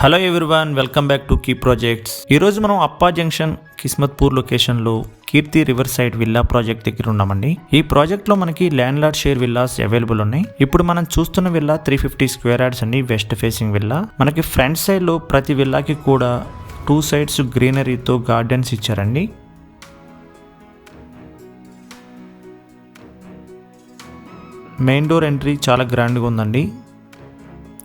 Hello everyone, welcome back to Key Projects. ఈరోజు మనం Appa junction Kismatpur లొకేషన్లో Keerthi riverside villa project దగ్గర ఉన్నామండి. ఈ ప్రాజెక్ట్లో మనకి landlord share villas available ఉన్నాయి. ఇప్పుడు మనం చూస్తున్న విల్లా 350 స్క్వేర్ యార్డ్స్ అండి, వెస్ట్ ఫేసింగ్ విల్లా. మనకి ఫ్రంట్ సైడ్లో ప్రతి విల్లాకి కూడా 2 సైడ్స్ గ్రీనరీతో గార్డెన్స్ ఇచ్చారండి. మెయిన్ డోర్ ఎంట్రీ చాలా గ్రాండ్గా ఉందండి.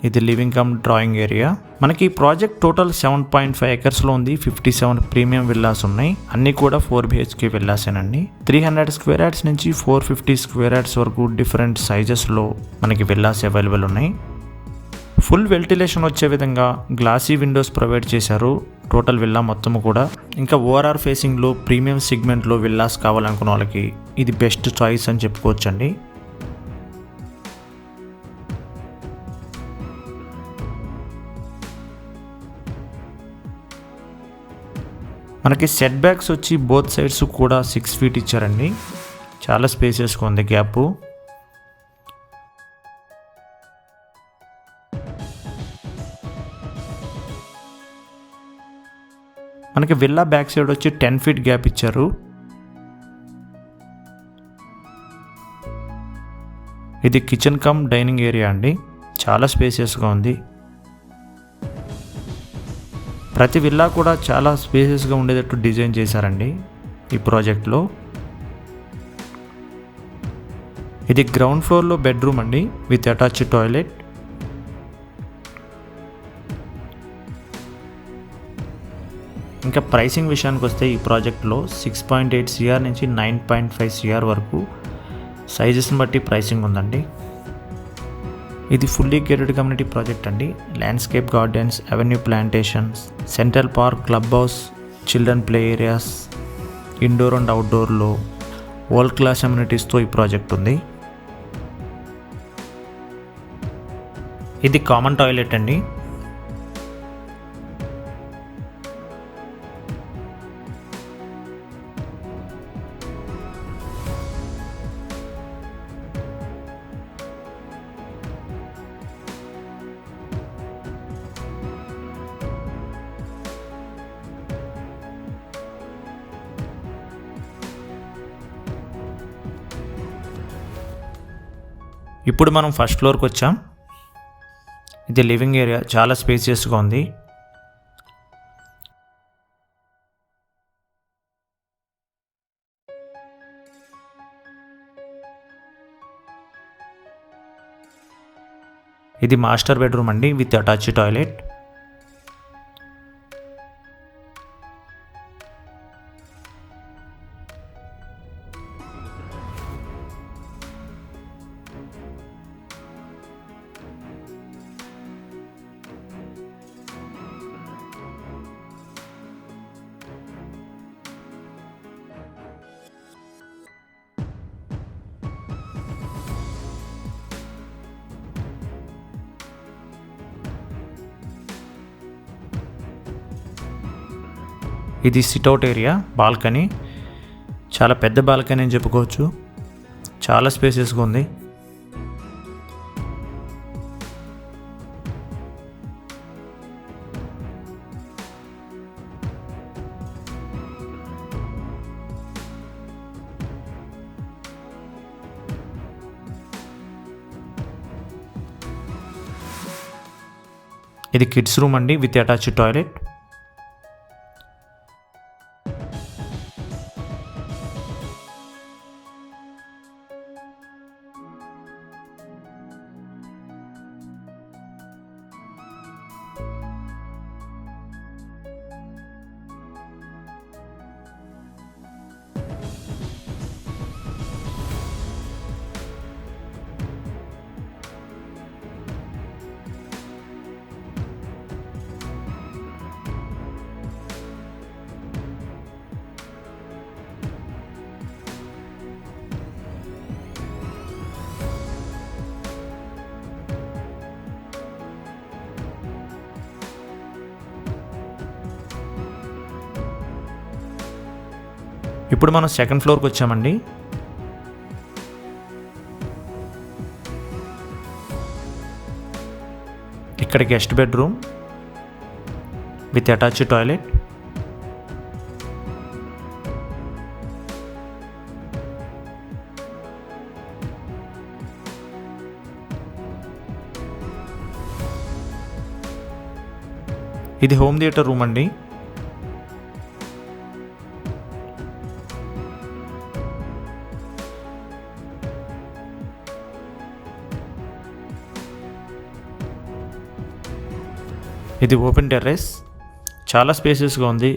ఇది లివింగ్ కమ్ డ్రాయింగ్ ఏరియా. మనకి ఈ ప్రాజెక్ట్ టోటల్ 7.5 ఎకర్స్లో ఉంది. 57 ప్రీమియం విల్లాస్ ఉన్నాయి. అన్నీ కూడా 4 BHK విల్లాసేనండి. 300 స్క్వేర్ యార్డ్స్ నుంచి 450 స్క్వేర్ యార్డ్స్ వరకు డిఫరెంట్ సైజెస్లో మనకి విల్లాస్ అవైలబుల్ ఉన్నాయి. ఫుల్ వెంటిలేషన్ వచ్చే విధంగా గ్లాసీ విండోస్ ప్రొవైడ్ చేశారు టోటల్ విల్లా మొత్తం కూడా. ఇంకా ఓఆర్ఆర్ ఫేసింగ్లో ప్రీమియం సెగ్మెంట్లో విల్లాస్ కావాలనుకున్న వాళ్ళకి ఇది బెస్ట్ చాయిస్ అని చెప్పుకోవచ్చండి. మనకి సెట్ బ్యాక్స్ వచ్చి బోత్ సైడ్స్ కూడా 6 feet ఇచ్చారండి. చాలా స్పేసెస్గా ఉంది గ్యాప్. మనకి విల్లా బ్యాక్ సైడ్ వచ్చి 10 feet గ్యాప్ ఇచ్చారు. ఇది కిచెన్ కమ్ డైనింగ్ ఏరియా అండి. చాలా స్పేసెస్గా ఉంది. ప్రతి విల్లా కూడా చాలా స్పేసెస్గా ఉండేటట్టు డిజైన్ చేశారండి ఈ ప్రాజెక్ట్లో. ఇది గ్రౌండ్ ఫ్లోర్లో బెడ్రూమ్ అండి, విత్ అటాచ్డ్ టాయిలెట్. ఇంకా ప్రైసింగ్ విషయానికి వస్తే ఈ ప్రాజెక్ట్లో 6.8 CR నుంచి 9.5 CR వరకు సైజెస్ని బట్టి ప్రైసింగ్ ఉందండి. ఇది ఫుల్లీ గేటెడ్ కమ్యూనిటీ ప్రాజెక్ట్ అండి. Landscape gardens, avenue plantations, central park, club house, children play areas, indoor and అవుట్డోర్లో వరల్డ్ క్లాస్ అమ్యూనిటీస్తో ఈ ప్రాజెక్ట్ ఉంది. ఇది కామన్ టాయిలెట్ అండి. ఇప్పుడు మనం ఫస్ట్ ఫ్లోర్కి వచ్చాం. ఇది లివింగ్ ఏరియా, చాలా స్పేసియస్గా ఉంది. ఇది మాస్టర్ బెడ్రూమ్ అండి, విత్ అటాచ్డ్ టాయిలెట్. ఇది సిట్అవుట్ ఏరియా, బాల్కనీ. చాలా పెద్ద బాల్కనీ అని చెప్పుకోవచ్చు. చాలా స్పేసెస్గా ఉంది. ఇది కిడ్స్ రూమ్ అండి, విత్ అటాచ్డ్ టాయిలెట్. ఇప్పుడు మనం సెకండ్ ఫ్లోర్కి వచ్చామండి. ఇక్కడ guest bedroom, with attached toilet. ఇది హోమ్ థియేటర్ రూమ్ అండి. ఇది ఓపెన్ టెర్రస్, చాలా స్పేసెస్గా ఉంది.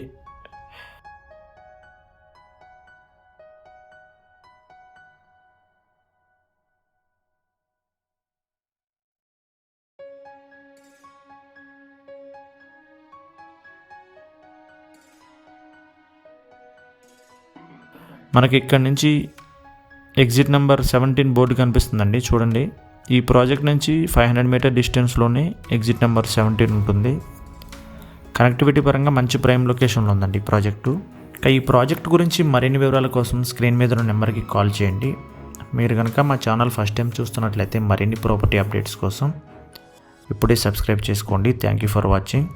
మనకి ఇక్కడ నుంచి ఎగ్జిట్ నెంబర్ 17 బోర్డు కనిపిస్తుందండి, చూడండి. ఈ ప్రాజెక్ట్ నుంచి 500 మీటర్ డిస్టెన్స్లోనే ఎగ్జిట్ నెంబర్ 17 ఉంటుంది. కనెక్టివిటీ పరంగా మంచి ప్రైమ్ లొకేషన్లో ఉందండి ఈ ప్రాజెక్టు. ఈ ప్రాజెక్ట్ గురించి మరిన్ని వివరాల కోసం స్క్రీన్ మీద ఉన్న నెంబర్కి కాల్ చేయండి. మీరు కనుక మా ఛానల్ ఫస్ట్ టైం చూస్తున్నట్లయితే మరిన్ని ప్రాపర్టీ అప్డేట్స్ కోసం ఇప్పుడే సబ్స్క్రైబ్ చేసుకోండి. Thank you for watching.